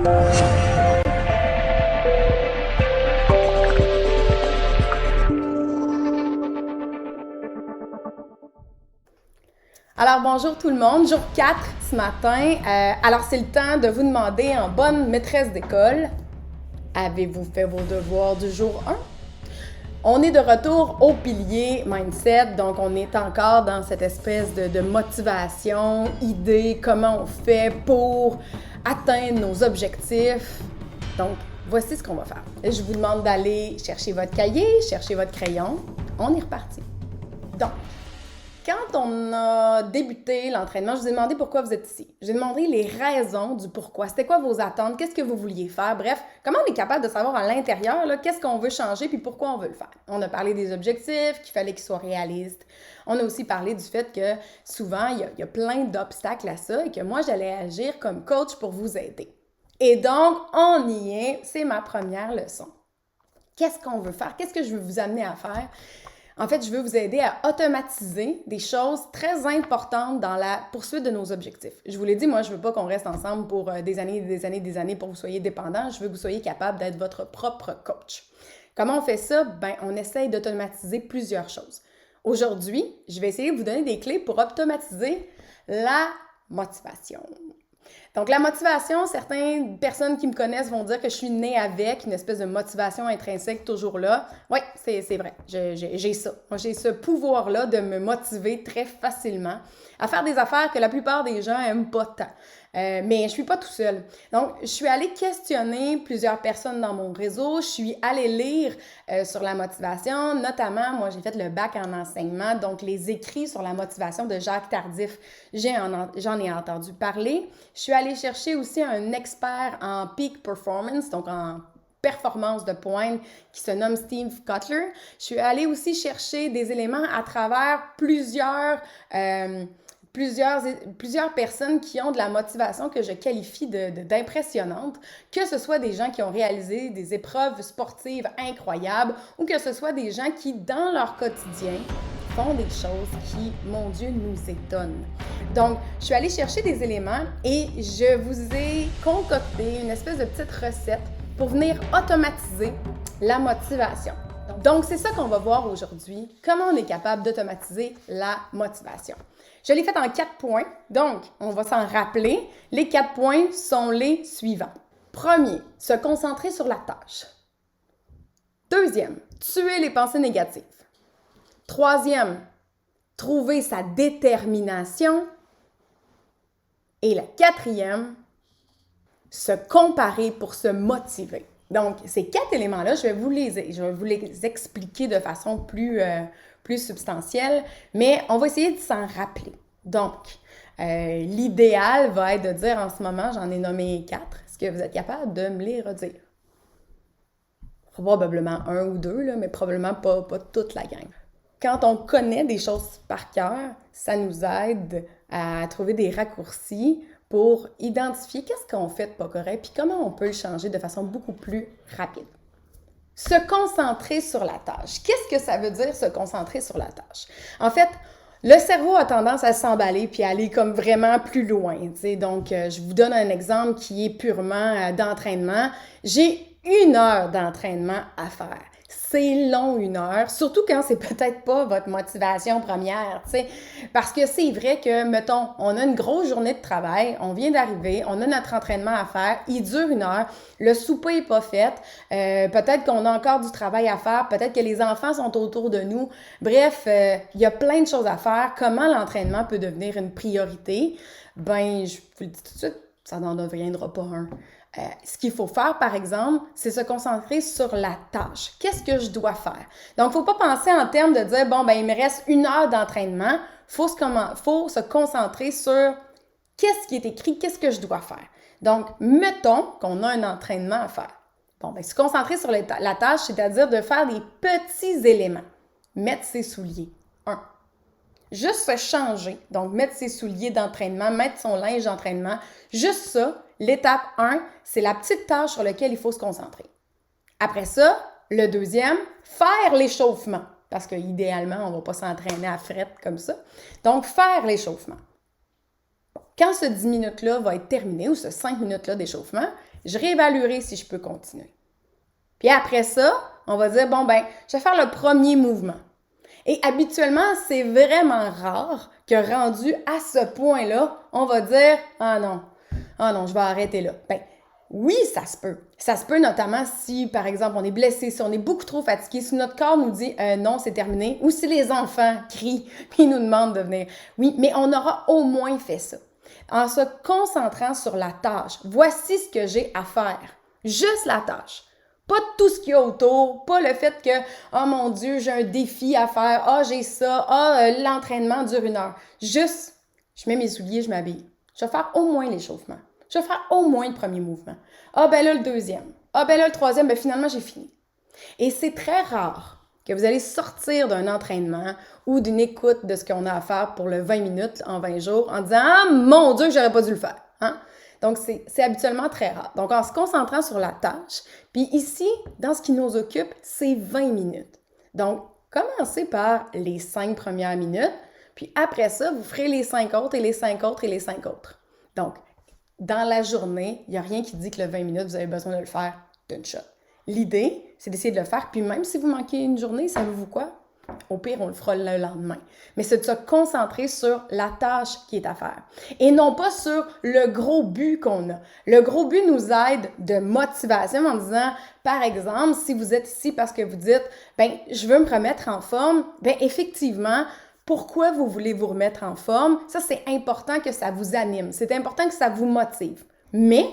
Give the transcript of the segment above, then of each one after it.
Alors bonjour tout le monde, jour 4 ce matin. Alors c'est le temps de vous demander en bonne maîtresse d'école, avez-vous fait vos devoirs du jour 1? On est de retour au pilier mindset, donc on est encore dans cette espèce de motivation, idée, comment on fait pour atteindre nos objectifs. Donc voici ce qu'on va faire. Je vous demande d'aller chercher votre cahier, chercher votre crayon. On est reparti. Donc, quand on a débuté l'entraînement, je vous ai demandé pourquoi vous êtes ici. Je vous ai demandé les raisons du pourquoi. C'était quoi vos attentes? Qu'est-ce que vous vouliez faire? Bref, comment on est capable de savoir à l'intérieur qu'est-ce qu'on veut changer puis pourquoi on veut le faire? On a parlé des objectifs, qu'il fallait qu'ils soient réalistes. On a aussi parlé du fait que souvent, il y a plein d'obstacles à ça et que moi, j'allais agir comme coach pour vous aider. Et donc, on y est. C'est ma première leçon. Qu'est-ce qu'on veut faire? Qu'est-ce que je veux vous amener à faire? En fait, je veux vous aider à automatiser des choses très importantes dans la poursuite de nos objectifs. Je vous l'ai dit, moi, je ne veux pas qu'on reste ensemble pour des années pour que vous soyez dépendants. Je veux que vous soyez capable d'être votre propre coach. Comment on fait ça? On essaye d'automatiser plusieurs choses. Aujourd'hui, je vais essayer de vous donner des clés pour automatiser la motivation. Donc, la motivation, certaines personnes qui me connaissent vont dire que je suis née avec une espèce de motivation intrinsèque toujours là. Oui, c'est vrai, j'ai ça. Moi, j'ai ce pouvoir-là de me motiver très facilement à faire des affaires que la plupart des gens n'aiment pas tant. Mais je ne suis pas tout seul. Donc, je suis allée questionner plusieurs personnes dans mon réseau. Je suis allée lire sur la motivation. Notamment, moi, j'ai fait le bac en enseignement. Donc, les écrits sur la motivation de Jacques Tardif, j'en ai entendu parler. Je suis allée chercher aussi un expert en peak performance, donc en performance de pointe, qui se nomme Steve Kotler. Je suis allée aussi chercher des éléments à travers plusieurs personnes qui ont de la motivation que je qualifie d'impressionnante, que ce soit des gens qui ont réalisé des épreuves sportives incroyables ou que ce soit des gens qui, dans leur quotidien, font des choses qui, mon Dieu, nous étonnent. Donc, je suis allée chercher des éléments et je vous ai concocté une espèce de petite recette pour venir automatiser la motivation. Donc, c'est ça qu'on va voir aujourd'hui, comment on est capable d'automatiser la motivation. Je l'ai fait en 4 points, donc on va s'en rappeler. Les 4 points sont les suivants. Premier, se concentrer sur la tâche. Deuxième, tuer les pensées négatives. Troisième, trouver sa détermination. Et la quatrième, se comparer pour se motiver. Donc, ces 4 éléments-là, je vais vous les expliquer de façon plus substantielle, mais on va essayer de s'en rappeler. Donc, l'idéal va être de dire en ce moment, j'en ai nommé 4. Est-ce que vous êtes capable de me les redire? Probablement 1 ou 2, mais probablement pas toute la gang. Quand on connaît des choses par cœur, ça nous aide à trouver des raccourcis pour identifier qu'est-ce qu'on fait de pas correct puis comment on peut le changer de façon beaucoup plus rapide. Se concentrer sur la tâche. Qu'est-ce que ça veut dire se concentrer sur la tâche? En fait, le cerveau a tendance à s'emballer puis à aller comme vraiment plus loin. Donc, je vous donne un exemple qui est purement d'entraînement. J'ai 1 heure d'entraînement à faire. C'est long 1 heure, surtout quand c'est peut-être pas votre motivation première, parce que c'est vrai que, mettons, on a une grosse journée de travail, on vient d'arriver, on a notre entraînement à faire, il dure 1 heure, le souper n'est pas fait, peut-être qu'on a encore du travail à faire, peut-être que les enfants sont autour de nous, bref, il y a plein de choses à faire. Comment l'entraînement peut devenir une priorité? Je vous le dis tout de suite, ça n'en deviendra pas un. Ce qu'il faut faire, par exemple, c'est se concentrer sur la tâche. Qu'est-ce que je dois faire? Donc, il ne faut pas penser en termes de dire, il me reste 1 heure d'entraînement. Faut se concentrer sur qu'est-ce qui est écrit, qu'est-ce que je dois faire. Donc, mettons qu'on a un entraînement à faire. Se concentrer sur la tâche, c'est-à-dire de faire des petits éléments. Mettre ses souliers. 1. Juste se changer, donc mettre ses souliers d'entraînement, mettre son linge d'entraînement. Juste ça, l'étape 1, c'est la petite tâche sur laquelle il faut se concentrer. Après ça, le deuxième, faire l'échauffement. Parce qu'idéalement, on ne va pas s'entraîner à frette comme ça. Donc, faire l'échauffement. Quand ce 10 minutes-là va être terminé, ou ce 5 minutes-là d'échauffement, Je réévaluerai si je peux continuer. Puis après ça, on va dire, bon, ben, je vais faire le premier mouvement. Et habituellement, c'est vraiment rare que rendu à ce point-là, on va dire, ah non, je vais arrêter là. Ben, oui, ça se peut. Ça se peut notamment si, par exemple, on est blessé, si on est beaucoup trop fatigué, si notre corps nous dit non, c'est terminé, ou si les enfants crient puis nous demandent de venir. Oui, mais on aura au moins fait ça. En se concentrant sur la tâche, voici ce que j'ai à faire. Juste la tâche. Pas tout ce qu'il y a autour, pas le fait que « Oh mon Dieu, j'ai un défi à faire, ah j'ai ça, l'entraînement dure 1 heure. » Juste, je mets mes souliers, je m'habille. Je vais faire au moins l'échauffement. Je vais faire au moins le premier mouvement. Ah ben là, le deuxième. Ah ben là, le troisième, ben finalement, j'ai fini. Et c'est très rare que vous allez sortir d'un entraînement ou d'une écoute de ce qu'on a à faire pour le 20 minutes en 20 jours en disant « Ah mon Dieu, que j'aurais pas dû le faire. Hein? » Donc, c'est habituellement très rare. Donc, en se concentrant sur la tâche, puis ici, dans ce qui nous occupe, c'est 20 minutes. Donc, commencez par les 5 premières minutes, puis après ça, vous ferez les 5 autres et les 5 autres et les 5 autres. Donc, dans la journée, il n'y a rien qui dit que le 20 minutes, vous avez besoin de le faire d'une shot. L'idée, c'est d'essayer de le faire, puis même si vous manquez une journée, savez-vous quoi? Au pire, on le fera le lendemain. Mais c'est de se concentrer sur la tâche qui est à faire et non pas sur le gros but qu'on a. Le gros but nous aide de motivation en disant, par exemple, si vous êtes ici parce que vous dites, ben, je veux me remettre en forme, ben, effectivement, pourquoi vous voulez vous remettre en forme? Ça, c'est important que ça vous anime. C'est important que ça vous motive. Mais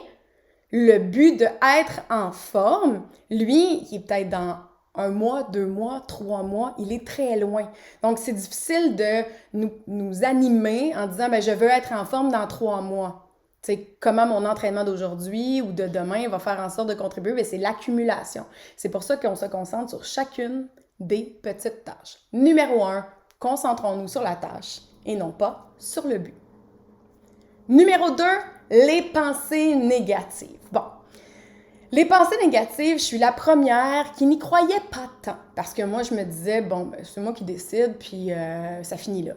le but d'être en forme, lui, il est peut-être dans 1 mois, 2 mois, 3 mois, il est très loin. Donc, c'est difficile de nous animer en disant, ben, je veux être en forme dans 3 mois. Tu sais, comment mon entraînement d'aujourd'hui ou de demain va faire en sorte de contribuer? Bien, c'est l'accumulation. C'est pour ça qu'on se concentre sur chacune des petites tâches. Numéro 1, concentrons-nous sur la tâche et non pas sur le but. Numéro 2, les pensées négatives. Bon. Les pensées négatives, je suis la première qui n'y croyait pas tant. Parce que moi, je me disais, bon, ben, c'est moi qui décide, puis ça finit là.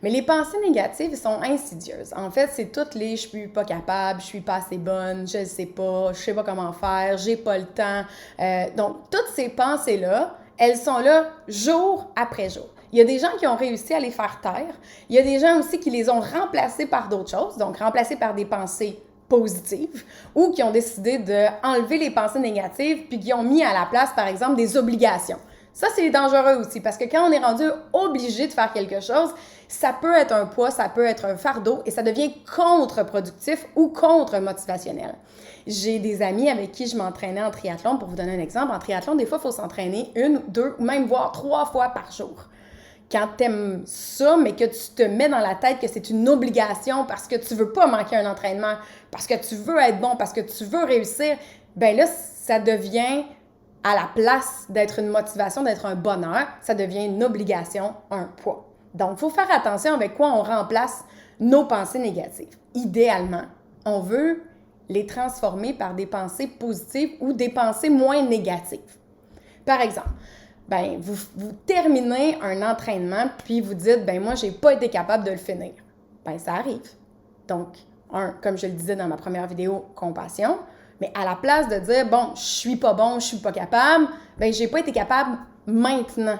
Mais les pensées négatives sont insidieuses. En fait, c'est toutes les « je suis pas capable »,« je suis pas assez bonne »,« je sais pas comment faire »,« j'ai pas le temps ». Donc, toutes ces pensées-là, elles sont là jour après jour. Il y a des gens qui ont réussi à les faire taire. Il y a des gens aussi qui les ont remplacées par d'autres choses, donc remplacées par des pensées positives ou qui ont décidé d'enlever les pensées négatives puis qui ont mis à la place, par exemple, des obligations. Ça, c'est dangereux aussi parce que quand on est rendu obligé de faire quelque chose, ça peut être un poids, ça peut être un fardeau et ça devient contre-productif ou contre-motivationnel. J'ai des amis avec qui je m'entraînais en triathlon. Pour vous donner un exemple, en triathlon, des fois, il faut s'entraîner 1, 2 ou même voire 3 fois par jour. Quand tu aimes ça, mais que tu te mets dans la tête que c'est une obligation parce que tu veux pas manquer un entraînement, parce que tu veux être bon, parce que tu veux réussir, ben là, ça devient, à la place d'être une motivation, d'être un bonheur, ça devient une obligation, un poids. Donc, il faut faire attention avec quoi on remplace nos pensées négatives. Idéalement, on veut les transformer par des pensées positives ou des pensées moins négatives. Par exemple, ben, vous terminez un entraînement puis vous dites, ben moi, j'ai pas été capable de le finir. Ben, ça arrive. Donc, comme je le disais dans ma première vidéo, compassion, mais à la place de dire, bon, je suis pas bon, je suis pas capable, ben, j'ai pas été capable maintenant.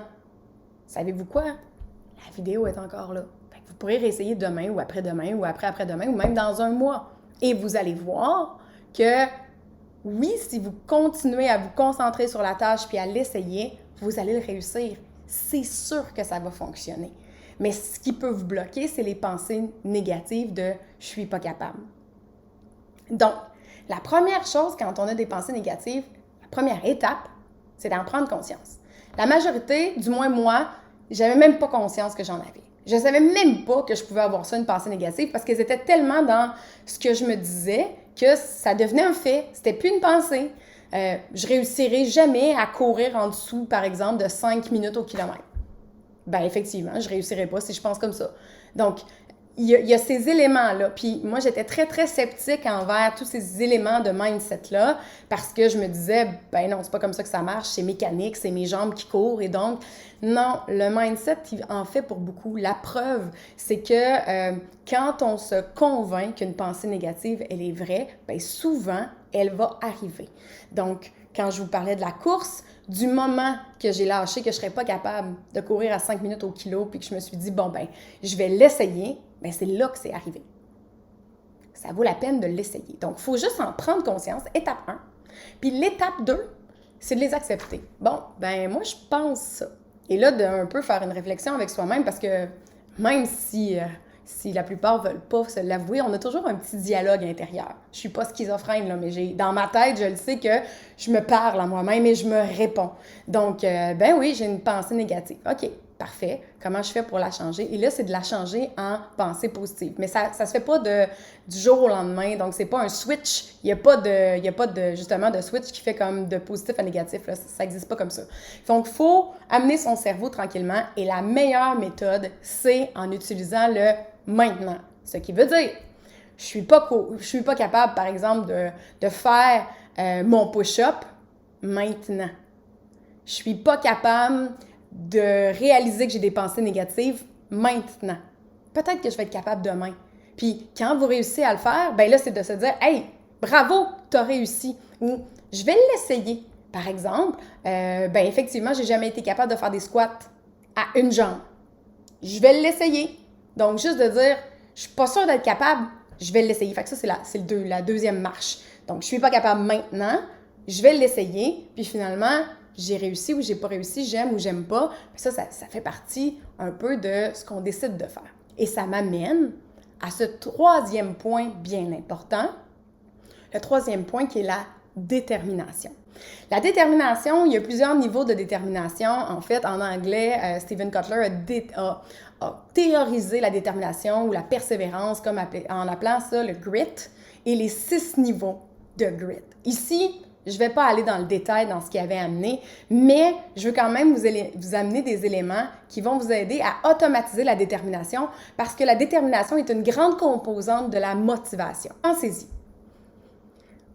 Savez-vous quoi? La vidéo est encore là. Fait que vous pourrez réessayer demain ou après-demain ou après-après-demain ou même dans 1 mois. Et vous allez voir que oui, si vous continuez à vous concentrer sur la tâche puis à l'essayer, vous allez le réussir. C'est sûr que ça va fonctionner. Mais ce qui peut vous bloquer, c'est les pensées négatives de « je suis pas capable ». Donc, la première chose quand on a des pensées négatives, la première étape, c'est d'en prendre conscience. La majorité, du moins moi, j'avais même pas conscience que j'en avais. Je savais même pas que je pouvais avoir ça, une pensée négative, parce qu'elles étaient tellement dans ce que je me disais que ça devenait un fait. C'était plus une pensée. Je réussirai jamais à courir en dessous, par exemple, de 5 minutes au kilomètre. Ben effectivement, je réussirai pas si je pense comme ça. Donc, il y a ces éléments-là. Puis moi, j'étais très, très sceptique envers tous ces éléments de mindset-là parce que je me disais, ben non, c'est pas comme ça que ça marche, c'est mécanique, c'est mes jambes qui courent. Et donc, non, le mindset, il en fait pour beaucoup. La preuve, c'est que quand on se convainc qu'une pensée négative, elle est vraie, ben souvent, elle va arriver. Donc, quand je vous parlais de la course, du moment que j'ai lâché que je ne serais pas capable de courir à 5 minutes au kilo, puis que je me suis dit, bon, ben, je vais l'essayer, ben c'est là que c'est arrivé. Ça vaut la peine de l'essayer. Donc, il faut juste en prendre conscience, étape 1. Puis l'étape 2, c'est de les accepter. Bon, ben moi, je pense ça. Et là, d'un peu faire une réflexion avec soi-même, parce que même si la plupart ne veulent pas se l'avouer, on a toujours un petit dialogue intérieur. Je ne suis pas schizophrène, là, mais dans ma tête, je le sais que je me parle à moi-même et je me réponds. Donc, ben oui, j'ai une pensée négative. OK, parfait. Comment je fais pour la changer? Et là, c'est de la changer en pensée positive. Mais ça se fait pas du jour au lendemain. Donc, c'est pas un switch. Il n'y a pas justement de switch qui fait comme de positif à négatif. Là. Ça n'existe pas comme ça. Donc, il faut amener son cerveau tranquillement. Et la meilleure méthode, c'est en utilisant le maintenant. Ce qui veut dire, je suis pas capable, par exemple, de faire mon push-up maintenant. Je suis pas capable de réaliser que j'ai des pensées négatives maintenant. Peut-être que je vais être capable demain. Puis quand vous réussissez à le faire, ben là, c'est de se dire « Hey, bravo, t'as réussi » ou « Je vais l'essayer ». Par exemple, ben effectivement, j'ai jamais été capable de faire des squats à une jambe. Je vais l'essayer. Donc, juste de dire « Je suis pas sûre d'être capable, je vais l'essayer ». Fait que ça, c'est la deuxième marche. Donc, je suis pas capable maintenant, je vais l'essayer, puis finalement, j'ai réussi ou j'ai pas réussi, j'aime ou j'aime pas. Ça fait partie un peu de ce qu'on décide de faire. Et ça m'amène à ce troisième point bien important. Le troisième point qui est la détermination. La détermination, il y a plusieurs niveaux de détermination. En fait, en anglais, Steven Kotler a théorisé la détermination ou la persévérance en appelant ça le grit et les 6 niveaux de grit. Ici, je ne vais pas aller dans le détail dans ce qu'il avait amené, mais je veux quand même vous amener des éléments qui vont vous aider à automatiser la détermination parce que la détermination est une grande composante de la motivation. Pensez-y.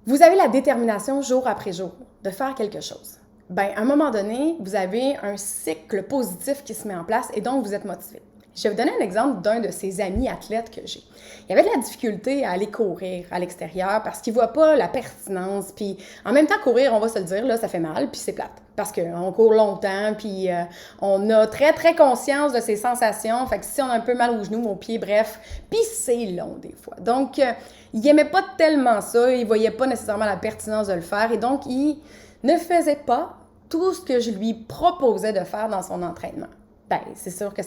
Vous avez la détermination jour après jour de faire quelque chose. Bien, à un moment donné, vous avez un cycle positif qui se met en place et donc vous êtes motivé. Je vais vous donner un exemple d'un de ces amis athlètes que j'ai. Il avait de la difficulté à aller courir à l'extérieur parce qu'il ne voit pas la pertinence. Puis en même temps, courir, on va se le dire, là, ça fait mal, puis c'est plate. Parce qu'on court longtemps, puis on a très, très conscience de ses sensations. Fait que si on a un peu mal aux genoux, aux pieds, bref, puis c'est long des fois. Donc, il n'aimait pas tellement ça, il ne voyait pas nécessairement la pertinence de le faire. Et donc, il ne faisait pas tout ce que je lui proposais de faire dans son entraînement. Bien, c'est sûr que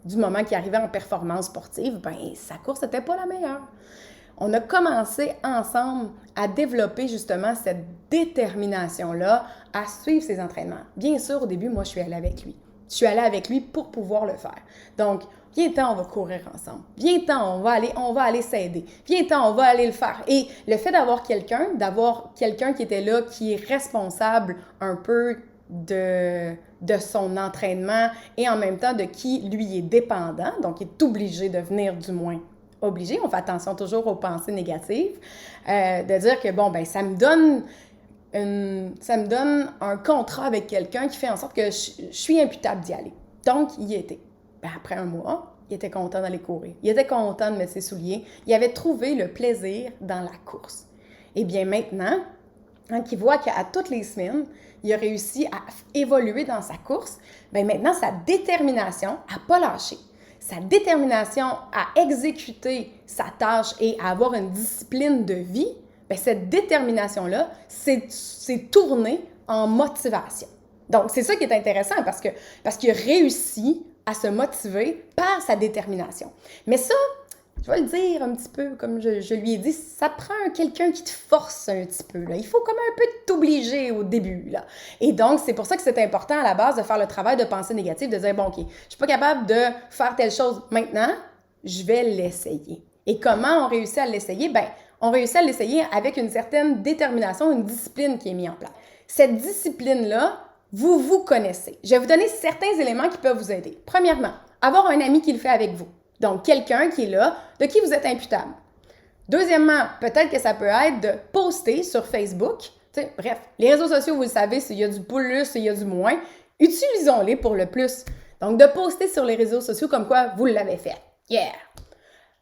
du moment qu'il arrivait en performance sportive, ben sa course n'était pas la meilleure. On a commencé ensemble à développer justement cette détermination-là à suivre ses entraînements. Bien sûr, au début, moi, je suis allée avec lui. Je suis allée avec lui pour pouvoir le faire. Donc, viens-t'en, on va courir ensemble. Viens-t'en, on va aller s'aider. Viens-t'en, on va aller le faire. Et le fait d'avoir quelqu'un qui était là, qui est responsable un peu de son entraînement et en même temps de qui lui est dépendant, donc il est obligé de venir du moins obligé. On fait attention toujours aux pensées négatives, de dire que bon, ben ça me donne un contrat avec quelqu'un qui fait en sorte que je suis imputable d'y aller. Donc, il y était. Ben, après un mois, il était content d'aller courir. Il était content de mettre ses souliers. Il avait trouvé le plaisir dans la course. Et bien maintenant, qu'il voit qu'à toutes les semaines, il a réussi à évoluer dans sa course, bien maintenant, sa détermination à ne pas lâcher, sa détermination à exécuter sa tâche et à avoir une discipline de vie, bien cette détermination-là, c'est tourné en motivation. Donc, c'est ça qui est intéressant parce qu'il a réussi à se motiver par sa détermination. Mais ça, je vais le dire un petit peu, comme je lui ai dit, ça prend quelqu'un qui te force un petit peu. Là. Il faut comme un peu t'obliger au début. Là. Et donc, c'est pour ça que c'est important à la base de faire le travail de pensée négative, de dire, bon, OK, je ne suis pas capable de faire telle chose maintenant, je vais l'essayer. Et comment on réussit à l'essayer? Bien, on réussit à l'essayer avec une certaine détermination, une discipline qui est mise en place. Cette discipline-là, vous connaissez. Je vais vous donner certains éléments qui peuvent vous aider. Premièrement, avoir un ami qui le fait avec vous. Donc, quelqu'un qui est là, de qui vous êtes imputable. Deuxièmement, peut-être que ça peut être de poster sur Facebook. Bref, les réseaux sociaux, vous le savez, s'il y a du plus, il y a du moins. Utilisons-les pour le plus. Donc, de poster sur les réseaux sociaux comme quoi vous l'avez fait. Yeah!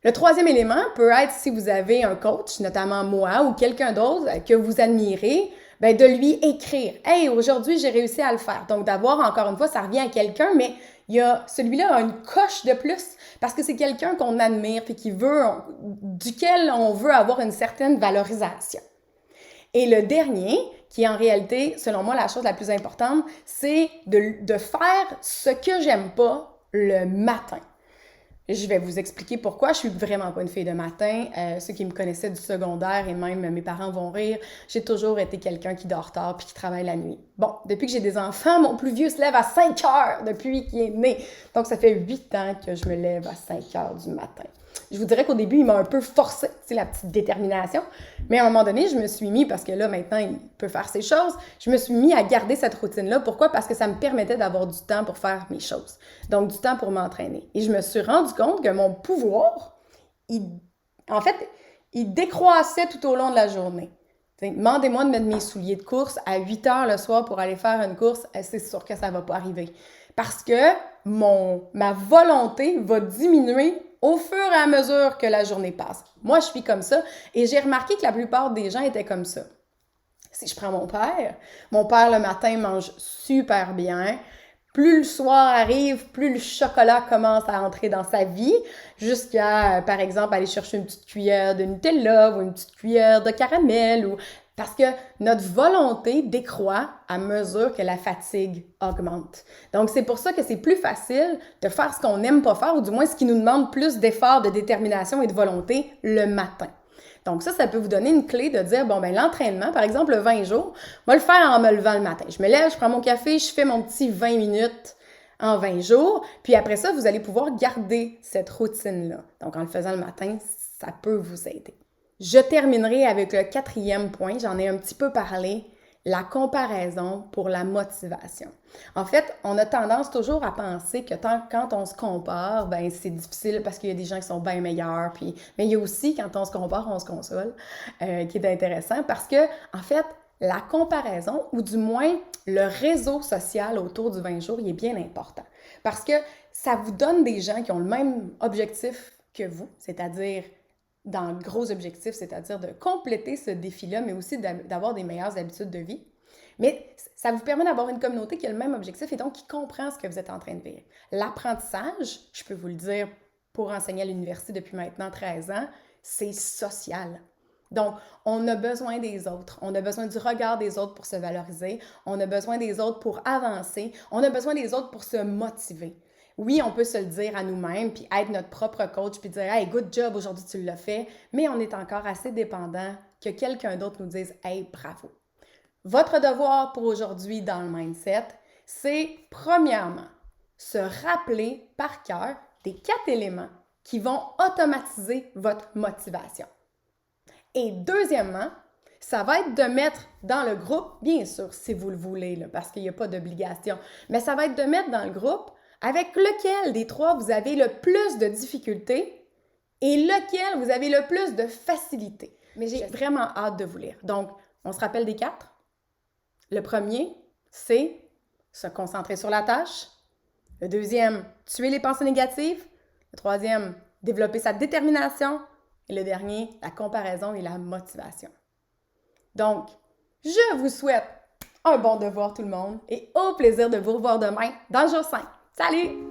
Le troisième élément peut être si vous avez un coach, notamment moi ou quelqu'un d'autre que vous admirez, ben de lui écrire. « Hey, aujourd'hui, j'ai réussi à le faire. » Donc, d'avoir, encore une fois, ça revient à quelqu'un, mais celui-là a une coche de plus parce que c'est quelqu'un qu'on admire et duquel on veut avoir une certaine valorisation. Et le dernier, qui est en réalité, selon moi, la chose la plus importante, c'est de faire ce que j'aime pas le matin. Je vais vous expliquer pourquoi. Je suis vraiment pas une fille de matin. Ceux qui me connaissaient du secondaire et même mes parents vont rire. J'ai toujours été quelqu'un qui dort tard puis qui travaille la nuit. Bon, depuis que j'ai des enfants, mon plus vieux se lève à 5 heures depuis qu'il est né. Donc, ça fait 8 ans que je me lève à 5 heures du matin. Je vous dirais qu'au début, il m'a un peu forcé, c'est la petite détermination. Mais à un moment donné, je me suis mis, parce que là, maintenant, il peut faire ses choses, je me suis mis à garder cette routine-là. Pourquoi? Parce que ça me permettait d'avoir du temps pour faire mes choses. Donc, du temps pour m'entraîner. Et je me suis rendu compte que mon pouvoir, il décroissait tout au long de la journée. Demandez-moi de mettre mes souliers de course à 8 heures le soir pour aller faire une course, c'est sûr que ça ne va pas arriver. Parce que ma volonté va diminuer au fur et à mesure que la journée passe. Moi, je suis comme ça et j'ai remarqué que la plupart des gens étaient comme ça. Si je prends mon père le matin mange super bien. Plus le soir arrive, plus le chocolat commence à entrer dans sa vie, jusqu'à, par exemple, aller chercher une petite cuillère de Nutella ou une petite cuillère de caramel parce que notre volonté décroît à mesure que la fatigue augmente. Donc, c'est pour ça que c'est plus facile de faire ce qu'on n'aime pas faire, ou du moins ce qui nous demande plus d'efforts, de détermination et de volonté le matin. Donc ça peut vous donner une clé de dire, l'entraînement, par exemple, le 20 jours, moi le faire en me levant le matin. Je me lève, je prends mon café, je fais mon petit 20 minutes en 20 jours, puis après ça, vous allez pouvoir garder cette routine-là. Donc, en le faisant le matin, ça peut vous aider. Je terminerai avec le 4e point, j'en ai un petit peu parlé, la comparaison pour la motivation. En fait, on a tendance toujours à penser que quand on se compare, c'est difficile parce qu'il y a des gens qui sont bien meilleurs, mais il y a aussi, quand on se compare, on se console, qui est intéressant parce que, en fait, la comparaison, ou du moins le réseau social autour du 20 jours, il est bien important. Parce que ça vous donne des gens qui ont le même objectif que vous, c'est-à-dire dans le gros objectif, c'est-à-dire de compléter ce défi-là, mais aussi d'avoir des meilleures habitudes de vie. Mais ça vous permet d'avoir une communauté qui a le même objectif et donc qui comprend ce que vous êtes en train de vivre. L'apprentissage, je peux vous le dire, pour enseigner à l'université depuis maintenant 13 ans, c'est social. Donc, on a besoin des autres. On a besoin du regard des autres pour se valoriser. On a besoin des autres pour avancer. On a besoin des autres pour se motiver. Oui, on peut se le dire à nous-mêmes, puis être notre propre coach, puis dire « Hey, good job, aujourd'hui tu l'as fait », mais on est encore assez dépendant que quelqu'un d'autre nous dise « Hey, bravo ». Votre devoir pour aujourd'hui dans le mindset, c'est premièrement, se rappeler par cœur des 4 éléments qui vont automatiser votre motivation. Et deuxièmement, ça va être de mettre dans le groupe, bien sûr, si vous le voulez, là, parce qu'il n'y a pas d'obligation, mais ça va être de mettre dans le groupe avec lequel des 3 vous avez le plus de difficultés et lequel vous avez le plus de facilité. Mais j'ai vraiment hâte de vous lire. Donc, on se rappelle des 4. Le premier, c'est se concentrer sur la tâche. Le deuxième, tuer les pensées négatives. Le troisième, développer sa détermination. Et le dernier, la comparaison et la motivation. Donc, je vous souhaite un bon devoir tout le monde et au plaisir de vous revoir demain dans le jour 5. Salut!